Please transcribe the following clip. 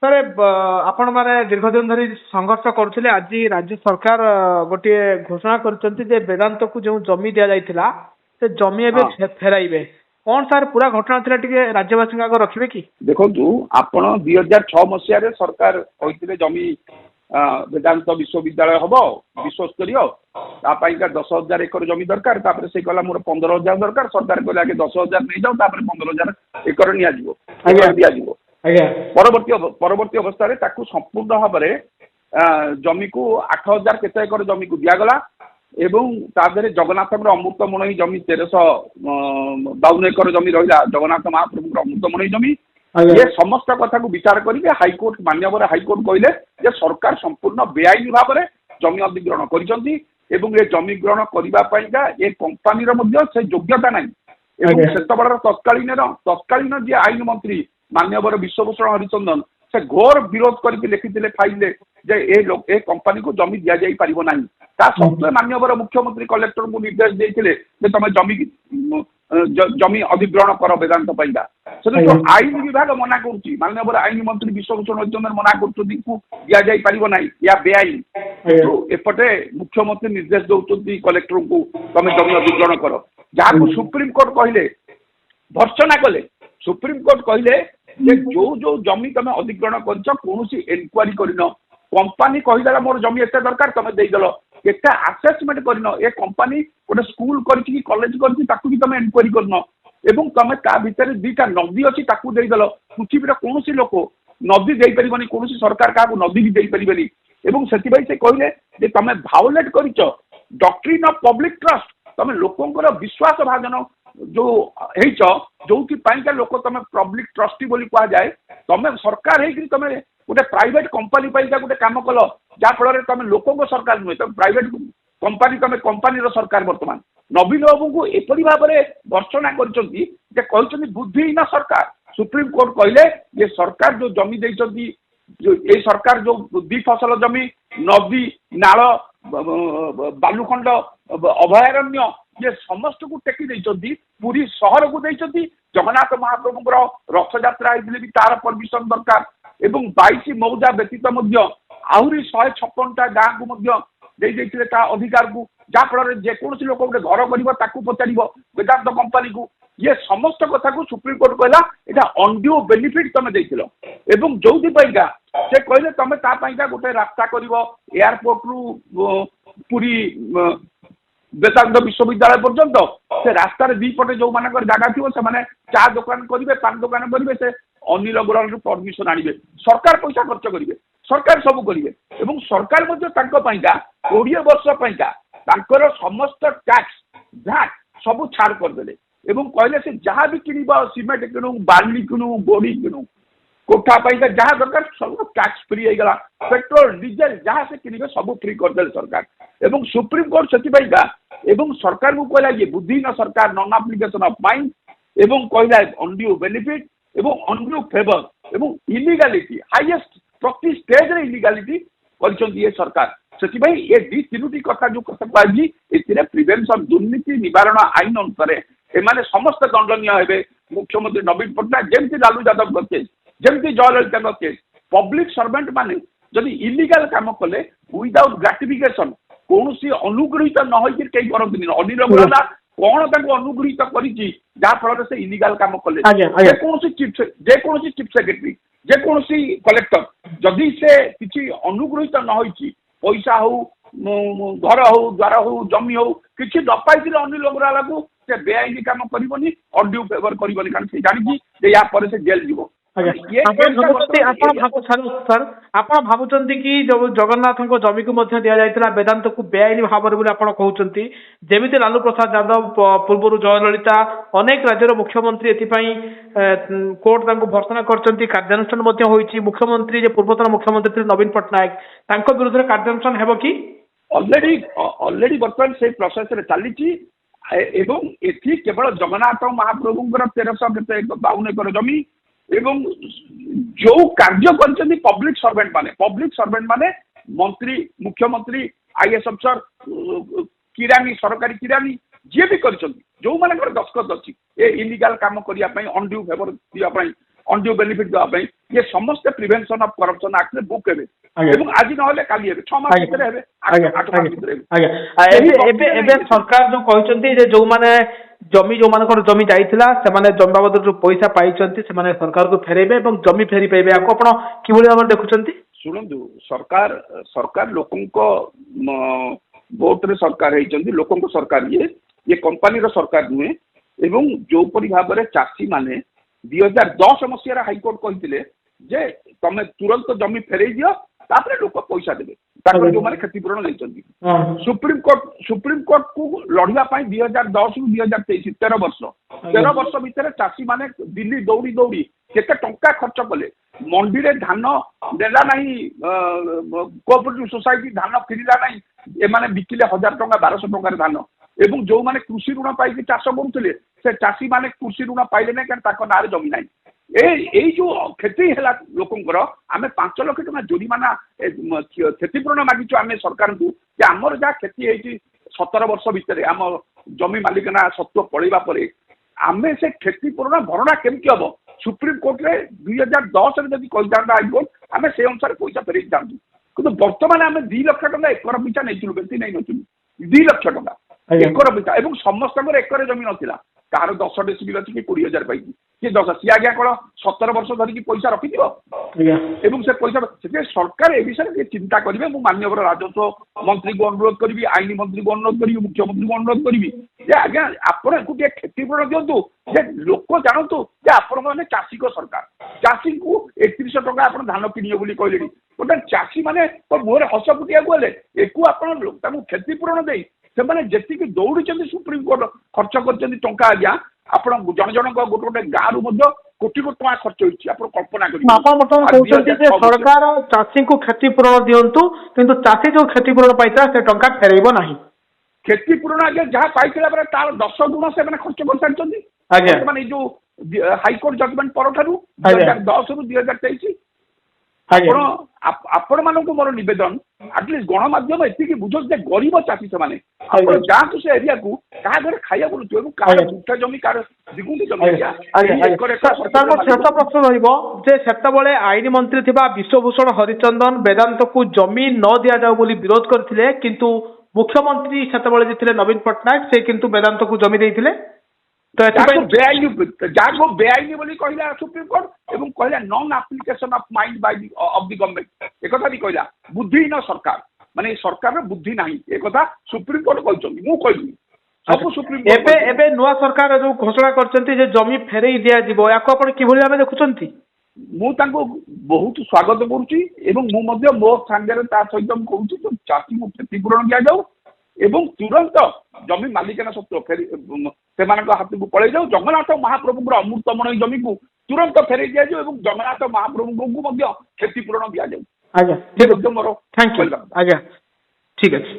Sir ଆପଣ ମାନେ ଦୀର୍ଘ ଦିନ ଧରି ସଂଘର୍ଷ କରୁଥିଲେ। ଆଜି ରାଜ୍ୟ ସରକାର ଗୋଟିଏ ଘୋଷଣା କରିଛନ୍ତି ଯେ ବେଦାନ୍ତକୁ ଯେଉଁ ଜମି ଦିଆଯାଇଥିଲା ସେ ଜମି ଏବେ ହଁ ଫେରାଇବେ। କଣ ସାର୍ ପୁରା ଘଟଣା ଥିଲା, ଟିକେ ରାଜ୍ୟବାସୀଙ୍କ ଆଗ ରଖିବେ କି? ଦେଖନ୍ତୁ, ଆପଣ 2006 ମସିହାରେ ସରକାର କହିଥିଲେ ଜମି ବେଦାନ୍ତ ବିଶ୍ୱବିଦ୍ୟାଳୟ ହବ ବିଶ୍ୱସ୍ତରୀୟ, ତା ପାଇଁକା 10,000 ଏକର ଜମି ଦରକାର। ତାପରେ ସେ କହିଲା ମୋର 15,000 ଦରକାର। ସରକାର କହିଲେ ଆଗେ 10,000 ନେଇଯାଉ, ତାପରେ 15,000 ଏକର ନିଆଯିବ, ଦିଆଯିବ। ଆଜ୍ଞା ପରବର୍ତ୍ତୀ ଅବସ୍ଥାରେ ତାକୁ ସମ୍ପୂର୍ଣ୍ଣ ଭାବରେ ଜମିକୁ 8,000 କେତେ ଏକର ଜମିକୁ ଦିଆଗଲା ଏବଂ ତା ଦେହରେ ଜଗନ୍ନାଥଙ୍କର ଅମୃତମଣଇ ଜମି 1,352 ଏକର ଜମି ରହିଲା ଜଗନ୍ନାଥ ମହାପ୍ରଭୁଙ୍କର ଅମୃତମଣଇ ଜମି। ଏ ସମସ୍ତ କଥାକୁ ବିଚାର କରିକି ହାଇକୋର୍ଟ, ମାନ୍ୟବର ହାଇକୋର୍ଟ କହିଲେ ଯେ ସରକାର ସମ୍ପୂର୍ଣ୍ଣ ବେଆଇନ ଭାବରେ ଜମି ଅଧିଗ୍ରହଣ କରିଛନ୍ତି ଏବଂ ଏ ଜମି ଗ୍ରହଣ କରିବା ପାଇଁକା ଏ କମ୍ପାନୀର ମଧ୍ୟ ସେ ଯୋଗ୍ୟତା ନାହିଁ। ଏବଂ ସେତେବେଳର ତତ୍କାଳୀନ ଯିଏ ଆଇନ ମନ୍ତ୍ରୀ ମାନ୍ୟବର ବିଶ୍ୱଭୂଷଣ ହରିଚନ୍ଦନ ସେ ଘୋର ବିରୋଧ କରିକି ଲେଖିଥିଲେ ଫାଇଲରେ ଯେ ଏ କମ୍ପାନୀକୁ ଜମି ଦିଆଯାଇ ପାରିବ ନାହିଁ। ତା ସତ୍ତ୍ୱେ ମାନ୍ୟବର ମୁଖ୍ୟମନ୍ତ୍ରୀ କଲେକ୍ଟରଙ୍କୁ ନିର୍ଦ୍ଦେଶ ଦେଇଥିଲେ ଯେ ତମେ ଜମି ଅଧିଗ୍ରହଣ କର ବେଦାନ୍ତ ପାଇଁକା। ସେଠୁ ଆଇନ ବିଭାଗ ମନା କରୁଛି, ମାନ୍ୟବର ଆଇନ ମନ୍ତ୍ରୀ ବିଶ୍ୱଭୂଷଣ ହରିଚନ୍ଦନ ମନା କରୁଛନ୍ତି ଦିଆଯାଇ ପାରିବ ନାହିଁ, ଏହା ବେଆଇନ। କିନ୍ତୁ ଏପଟେ ମୁଖ୍ୟମନ୍ତ୍ରୀ ନିର୍ଦ୍ଦେଶ ଦଉଛନ୍ତି କଲେକ୍ଟରଙ୍କୁ ତମେ ଜମି ଅଧିଗ୍ରହଣ କର, ଯାହାକୁ ସୁପ୍ରିମକୋର୍ଟ କହିଲେ ଭର୍ତ୍ସନା କଲେ। ସୁପ୍ରିମକୋର୍ଟ କହିଲେ ଯେ ଯୋଉ ଜମି ତମେ ଅଧିଗ୍ରହଣ କରିଛ କୌଣସି ଏନକ୍ୱାରି କରିନ, କମ୍ପାନୀ କହିଦେଲା ମୋର ଜମି ଏତେ ଦରକାର ତମେ ଦେଇଦେଲ, ଏତେ ଆସେସମେଣ୍ଟ କରିନ, ଏ କମ୍ପାନୀ ଗୋଟେ ସ୍କୁଲ କରିଛି କି କଲେଜ କରିଛି ତାକୁ ବି ତମେ ଏନକ୍ୱାରି କରିନ ଏବଂ ତମେ ତା ଭିତରେ 2ଟା ନଦୀ ଅଛି ତାକୁ ଦେଇଦେଲ। ପୃଥିବୀର କୌଣସି ଲୋକ ନଦୀ ଦେଇପାରିବନି, କୌଣସି ସରକାର କାହାକୁ ନଦୀ ବି ଦେଇପାରିବେନି। ଏବଂ ସେଥିପାଇଁ ସେ କହିଲେ ଯେ ତମେ ଭାଓଲେଟ କରିଛ ଡକ୍ଟ୍ରିନ୍ ଅଫ ପବ୍ଲିକ ଟ୍ରଷ୍ଟ, ତମେ ଲୋକଙ୍କର ବିଶ୍ୱାସ ଭାଜନ ଯୋଉ ହେଇଛ, ଯୋଉଥିପାଇଁକା ଲୋକ ତମେ ପବ୍ଲିକ ଟ୍ରଷ୍ଟି ବୋଲି କୁହାଯାଏ। ତମେ ସରକାର ହେଇକି ତମେ ଗୋଟେ ପ୍ରାଇଭେଟ କମ୍ପାନୀ ପାଇଁକା ଗୋଟେ କାମ କଲ, ଯାହା ଫଳରେ ତମେ ଲୋକଙ୍କ ସରକାର ନୁହେଁ, ତମେ ପ୍ରାଇଭେଟ କମ୍ପାନୀ, ତମେ କମ୍ପାନୀର ସରକାର। ବର୍ତ୍ତମାନ ନବୀନ ବାବୁଙ୍କୁ ଏପରି ଭାବରେ ଭର୍ତ୍ସନା କରିଛନ୍ତି ଯେ କହିଛନ୍ତି ବୁଦ୍ଧିହୀନ ସରକାର। ସୁପ୍ରିମକୋର୍ଟ କହିଲେ ଯେ ସରକାର ଯୋଉ ଜମି ଦେଇଛନ୍ତି, ଏଇ ସରକାର ଯୋଉ 2 ଫସଲ ଜମି, ନଦୀ, ନାଳ, ବାଲୁଖଣ୍ଡ, ଅଭୟାରଣ୍ୟ ये समस्त को टेकी देइचंती, पूरी शहर को देइचंती। जगन्नाथ महाप्रभुଙ୍କର रथयात्रा ହେଇଥିଲେ ବି ତାର परमिशन दरकार ଏବଂ 22 मौजा व्यतीत ମଧ୍ୟ आहुरी 156टा गाँ को ମଧ୍ୟ देई देइथिले ता अधिकार को, जा फल जेकोसी लोक गोटे घर कर ताकू पचारिबो वेदांत कंपनी को। ये समस्त कथा को सुप्रीम कोर्ट कहला एटा अनड्यू बेनिफिट तमे देइथिलो एवं जोथि पाइका से कहले तमे ता पाइका गोटे रास्ता करिवो एयरपोर्ट रु पूरी वेदांत विश्वविद्यालय पर्यंत से रास्तार दी पटे जो मान जगह थी से माने चा दुकान करेंगे, पान दुकान करेंगे, से अनिल अग्रवाल परमिशन आनिबे, सरकार पैसा खर्च करेंगे, सरकार सब करेंगे एवं सरकार 20 वर्ष पाइका समस्त टैक्स भैट सब छाड़ करदे एवं कहले से जहाँ भी किणव सीमेंट किणु, बाली किणु, गोड़ी किणु, कोठा पाइका जहाँ दरकार सब टैक्स फ्री हो गला, पेट्रोल डीजेल जहाँ से किणवे सब फ्री करदे सरकार। एवं सुप्रीम कोर्ट से एवं सरकार को कहला ये बुद्धिहीन सरकार, नॉन एप्लिकेशन ऑफ माइंड एवं कहला अनड्यू बेनिफिट एवं अनड्यू फेवर एवं इलीगालिटी हाईएस्ट प्रति स्टेज रे इलीगालिटी करछंती ये सरकार। से ये दी तीनोटी कथा जो कथा पाजी एथिरे प्रिवेंशन दुर्नीति निवारण आईन अनुसार एमाने समस्त दंडनीय हेबे। मुख्यमंत्री नवीन पटनायक जेमती लालू यादव करते जेमती जयललिता केस, पब्लिक सर्वेंट माने जदि इलीगल काम कले विदाउट ग्राटिफिकेशन कौन सी अनुग्रहित न होई कई करंतनी अनिल अग्रवाल कौन ताको अनुग्रहित करिछि जा फल से इलीगल काम कले जेकोसी चीफ सेक्रेटरी जेकोसी कलेक्टर जदि से किछि अनुग्रहित न होई पैसा हो घर हो द्वार हो जमी हो किछि न पाइथिले अनिल अग्रवाल को से बेआईनी काम करबनी, अनड्यू फेवर करबनी, कारण से जानि जे या पर से जेल जीवो। ଆପଣ ଭାବୁଛନ୍ତି କି ଯୋଉ ଜଗନ୍ନାଥଙ୍କ ଜମିକୁ ମଧ୍ୟ ଦିଆଯାଇଥିଲା ବେଦାନ୍ତକୁ ବେଆଇନ ଭାବରେ ବୋଲି ଆପଣ କହୁଛନ୍ତି? ଯେମିତି ଲାଲୁ ପ୍ରସାଦ ଯାଦବ ପୂର୍ବରୁ ଜୟଲଳିତା ଅନେକ ରାଜ୍ୟର ମୁଖ୍ୟମନ୍ତ୍ରୀ ଏଥିପାଇଁ କୋର୍ଟ ତାଙ୍କୁ ଭର୍ତ୍ସନା କରିଛନ୍ତି, କାର୍ଯ୍ୟାନୁଷ୍ଠାନ ମଧ୍ୟ ହୋଇଛି। ମୁଖ୍ୟମନ୍ତ୍ରୀ ଯେ ପୂର୍ବତନ ମୁଖ୍ୟମନ୍ତ୍ରୀ ଥିଲେ ନବୀନ ପଟ୍ଟନାୟକ ତାଙ୍କ ବିରୁଦ୍ଧରେ କାର୍ଯ୍ୟାନୁଷ୍ଠାନ ହେବ କି? ऑलरेडी वर्तमान से प्रोसेस रे चली एवं एथि केवल जगन्नाथ महाप्रभुଙ୍କର 1352 एकर जमी एवं जो कार्य कर पब्लिक सर्वेंट माने मंत्री, मुख्यमंत्री, आईएएस अफसर, किरानी, सरकारी किरानी जी भी कर जो मान दस्खत अच्छी ये इलीगल काम करने अनड्यू फेवर दिया ଅଣ୍ଡ୍ୟୁ ବେନିଫିଟ ଦେବା ପାଇଁ ଇଏ ସମସ୍ତେ ପ୍ରିଭେନ୍ସନ ଅଫ କରପସନ ଆକ୍ଟରେ ବୁକ୍ ହେବେ ଆଜ୍ଞା। ଏବଂ ଆଜି ନହେଲେ କାଲି ହେବେ 6 ମାସ ଆଜ୍ଞା। ଭିତରେ ହେବେ ଆଜ୍ଞା 8 ମାସ ଭିତରେ ହେବେ। ଆଜ୍ଞା କେହି ଏବେ ବକ୍ତବ୍ୟ ଏବେ ନାହିଁ। ସରକାର ଯୋଉ କହିଛନ୍ତି ଯେ ଯୋଉମାନେ ଯୋଉମାନଙ୍କର ଜମି ଯାଇଥିଲା ସେମାନେ ଜମି ବାବଦରେ ଯୋଉ ପଇସା ପାଇଛନ୍ତି ସେମାନେ ସରକାରକୁ ଫେରେଇବେ ଏବଂ ଜମି ଫେରି ପାଇବେ ଆକୁ ଆପଣ କିଭଳି ଭାବରେ ଦେଖୁଛନ୍ତି? ଶୁଣନ୍ତୁ ସରକାର ଲୋକଙ୍କ ଭୋଟରେ ସରକାର ହେଇଛନ୍ତି ଲୋକଙ୍କ ସରକାର ଇଏ କମ୍ପାନୀର ସରକାର ନୁହେଁ ଏବଂ ଯୋଉପରି ଭାବରେ ଚାଷୀ ମାନେ 2010 ମସିହାରେ ହାଇକୋର୍ଟ କହିଥିଲେ ଯେ ତମେ ତୁରନ୍ତ ଜମି ଫେରେଇ ଦିଅ ତାପରେ ଲୋକ ପଇସା ଦେବେ ତାଙ୍କର ଯୋଉମାନେ କ୍ଷତିପୂରଣ ନେଇଛନ୍ତି। ସୁପ୍ରିମକୋର୍ଟ କୁ ଲଢିବା ପାଇଁ 2010 ରୁ 2023 13 ବର୍ଷ ଭିତରେ ଚାଷୀ ମାନେ ଦିଲ୍ଲୀ ଦୌଡ଼ି ଦୌଡ଼ି କେତେ ଟଙ୍କା ଖର୍ଚ୍ଚ କଲେ ମଣ୍ଡିରେ ଧାନ ଦେଲା ନାହିଁ କୋଅପରେଟିଭ ସୋସାଇଟି ଧାନ ଫେରିଲା ନାହିଁ ଏମାନେ ବିକିଲେ 1000 ଟଙ୍କା 1200 ଟଙ୍କାରେ ଧାନ ଏବଂ ଯୋଉମାନେ କୃଷି ଋଣ ପାଇକି ଚାଷ କରୁଥିଲେ ସେ ଚାଷୀ ମାନେ କୃଷି ଋଣ ପାଇଲେ ନାହିଁ କାରଣ ତାଙ୍କ ନାଁରେ ଜମି ନାହିଁ। ଏଇ ଯୋଉ କ୍ଷତି ହେଲା ଲୋକଙ୍କର ଆମେ 5 ଲକ୍ଷ ଟଙ୍କା ଜୋରିମାନା କ୍ଷତିପୂରଣ ମାଗିଛୁ ଆମେ ସରକାରଙ୍କୁ ଯେ ଆମର ଯାହା କ୍ଷତି ହେଇଛି 17 ବର୍ଷ ଭିତରେ ଆମ ଜମି ମାଲିକାନା ସତ୍ତ୍ୱ ପଳେଇବା ପରେ ଆମେ ସେ କ୍ଷତିପୂରଣ ଭରଣା କେମିତି ହବ ସୁପ୍ରିମକୋର୍ଟରେ 2010 ରେ ଯଦି କହିଥାନ୍ତା ହାଇକୋର୍ଟ ଆମେ ସେ ଅନୁସାରେ ପଇସା ଫେରେଇ ଥାନ୍ତୁ କିନ୍ତୁ ବର୍ତ୍ତମାନ ଆମେ 2 ଲକ୍ଷ ଟଙ୍କା ଏକର ପିଛା ନେଇଥିଲୁ ବେଶୀ ନେଇନଥିଲୁ 2 ଲକ୍ଷ ଟଙ୍କା ଏକର ପିଛା ଏବଂ ସମସ୍ତଙ୍କର ଏକରେ ଜମି ନଥିଲା କାହାର 10 ଡେସିବିଲ୍ ଅଛି କି 20,000 ପାଇଛି କିଏ 10 ସିଏ ଆଜ୍ଞା କ'ଣ 17 ବର୍ଷ ଧରିକି ପଇସା ରଖିଥିବ ଏବଂ ସେ ପଇସା ସେଥିପାଇଁ ସରକାର ଏ ବିଷୟରେ ଟିକେ ଚିନ୍ତା କରିବେ। ମୁଁ ମାନ୍ୟବର ରାଜସ୍ୱ ମନ୍ତ୍ରୀଙ୍କୁ ଅନୁରୋଧ କରିବି ଆଇନ ମନ୍ତ୍ରୀଙ୍କୁ ଅନୁରୋଧ କରିବି ମୁଖ୍ୟମନ୍ତ୍ରୀଙ୍କୁ ଅନୁରୋଧ କରିବି ଯେ ଆଜ୍ଞା ଆପଣ ଏକୁ ଟିକେ କ୍ଷତିପୂରଣ ଦିଅନ୍ତୁ ଯେ ଲୋକ ଜାଣନ୍ତୁ ଯେ ଆପଣମାନେ ଚାଷୀଙ୍କ ସରକାର ଚାଷୀଙ୍କୁ 3100 ଟଙ୍କା ଆପଣ ଧାନ କିଣିବେ ବୋଲି କହିଲେଣି ଗୋଟେ ଚାଷୀ ମାନେ ମୁହଁରେ ହସ ଫୁଟିବାକୁ ହେଲେ ଏକୁ ଆପଣ ତାଙ୍କୁ କ୍ଷତିପୂରଣ ଦେଇ ସେମାନେ ଯେତିକି ଦୌଡ଼ିଛନ୍ତି ସୁପ୍ରିମକୋର୍ଟ ଖର୍ଚ୍ଚ କରିଛନ୍ତି ଟଙ୍କା ଆଜ୍ଞା ଆପଣ ଜଣ ଜଣଙ୍କ ଗୋଟେ ଗାଁରୁ ମଧ୍ୟ କୋଟି କୋଟି ଟଙ୍କା ଖର୍ଚ୍ଚ ହେଇଛି ଆପଣ କଳ୍ପନା କରିବେ। ଆପଣ ବର୍ତ୍ତମାନ କହୁଛନ୍ତି ଯେ ସରକାର ଚାଷୀଙ୍କୁ କ୍ଷତିପୂରଣ ଦିଅନ୍ତୁ କିନ୍ତୁ ଚାଷୀ ଯୋଉ କ୍ଷତିପୂରଣ ପାଇଥିଲା ସେ ଟଙ୍କା ଫେରେଇବ ନାହିଁ। କ୍ଷତିପୂରଣ ଆଜ୍ଞା ଯାହା ପାଇଥିଲା ପରେ ତାର 10 ଗୁଣ ସେମାନେ ଖର୍ଚ୍ଚ କରିସାରିଛନ୍ତି ବର୍ତ୍ତମାନ ଏଇ ଯୋଉ ହାଇକୋର୍ଟ ଜଜମେଣ୍ଟ ପରଠାରୁ 2010 ରୁ 2023 ଆପଣ ମାନଙ୍କୁ ମୋର ନିବେଦନ ଆଟଲିଷ୍ଟ ଗଣମାଧ୍ୟମ ଏତିକି ବୁଝନ୍ତୁ ଯେ ଗରିବ ଚାଷୀ ସେମାନେ ଆପଣ ଯାଆନ୍ତୁ ସେ ଏରିଆକୁ କାହା ଘରେ ଖାଇବାକୁ ନଥିବ ଏବଂ କାହାର ଗୁଣ୍ଠ ଜମି କାହାର ଦ୍ୱିଗୁଣ୍ଠ ଜମି ଶେଷ ପ୍ରଶ୍ନ ରହିବ ଯେ ସେତେବେଳେ ଆଇନ ମନ୍ତ୍ରୀ ଥିବା ବିଶ୍ୱଭୂଷଣ ହରିଚନ୍ଦନ ବେଦାନ୍ତକୁ ଜମି ନ ଦିଆଯାଉ ବୋଲି ବିରୋଧ କରିଥିଲେ କିନ୍ତୁ ମୁଖ୍ୟମନ୍ତ୍ରୀ ସେତେବେଳେ ଯେ ଥିଲେ ନବୀନ ପଟ୍ଟନାୟକ ସେ କିନ୍ତୁ ବେଦାନ୍ତକୁ ଜମି ଦେଇଥିଲେ ଯାହାକୁ ବେଆଇନ ବୋଲି କହିଲା ସୁପ୍ରିମକୋର୍ଟ ଏବଂ କହିଲା non application of mind Bai of the government ଏକଥା ବି କହିଲା ବୁଦ୍ଧିହୀନ ସରକାର ମାନେ ସରକାରର ବୁଦ୍ଧି ନାହିଁ ଏକଥା ସୁପ୍ରିମକୋର୍ଟ କହିଛନ୍ତି ମୁଁ କହିଲି ସବୁ ସୁପ୍ରିମକୋର୍ଟ ଏବେ ନୂଆ ସରକାର ଯୋଉ ଘୋଷଣା କରିଛନ୍ତି ଯେ ଜମି ଫେରେଇ ଦିଆଯିବ ୟାକୁ ଆପଣ କିଭଳି ଭାବେ ଦେଖୁଛନ୍ତି? ମୁଁ ତାଙ୍କୁ ବହୁତ ସ୍ୱାଗତ କରୁଛି ଏବଂ ମୁଁ ମଧ୍ୟ ମୋ ସାଙ୍ଗରେ ତା ସହିତ ମୁଁ କହୁଛି ଚାଷୀଙ୍କୁ କ୍ଷତିପୂରଣ ଦିଆଯାଉ ଏବଂ ତୁରନ୍ତ ଜମି ମାଲିକାନା ସତ୍ତ୍ୱ ଫେରି ସେମାନଙ୍କ ହାତକୁ ପଳେଇ ଯାଉ ଜଗନ୍ନାଥ ମହାପ୍ରଭୁଙ୍କର ଅମୃତମଣି ଜମିକୁ ତୁରନ୍ତ ଫେରେଇ ଦିଆଯାଉ ଏବଂ ଜଗନ୍ନାଥ ମହାପ୍ରଭୁଙ୍କୁ ମଧ୍ୟ କ୍ଷତିପୂରଣ ଦିଆଯାଉ। ଆଜ୍ଞା ମୋର ଥ୍ୟାଙ୍କ ୟୁ ଆଜ୍ଞା ଠିକ ଅଛି।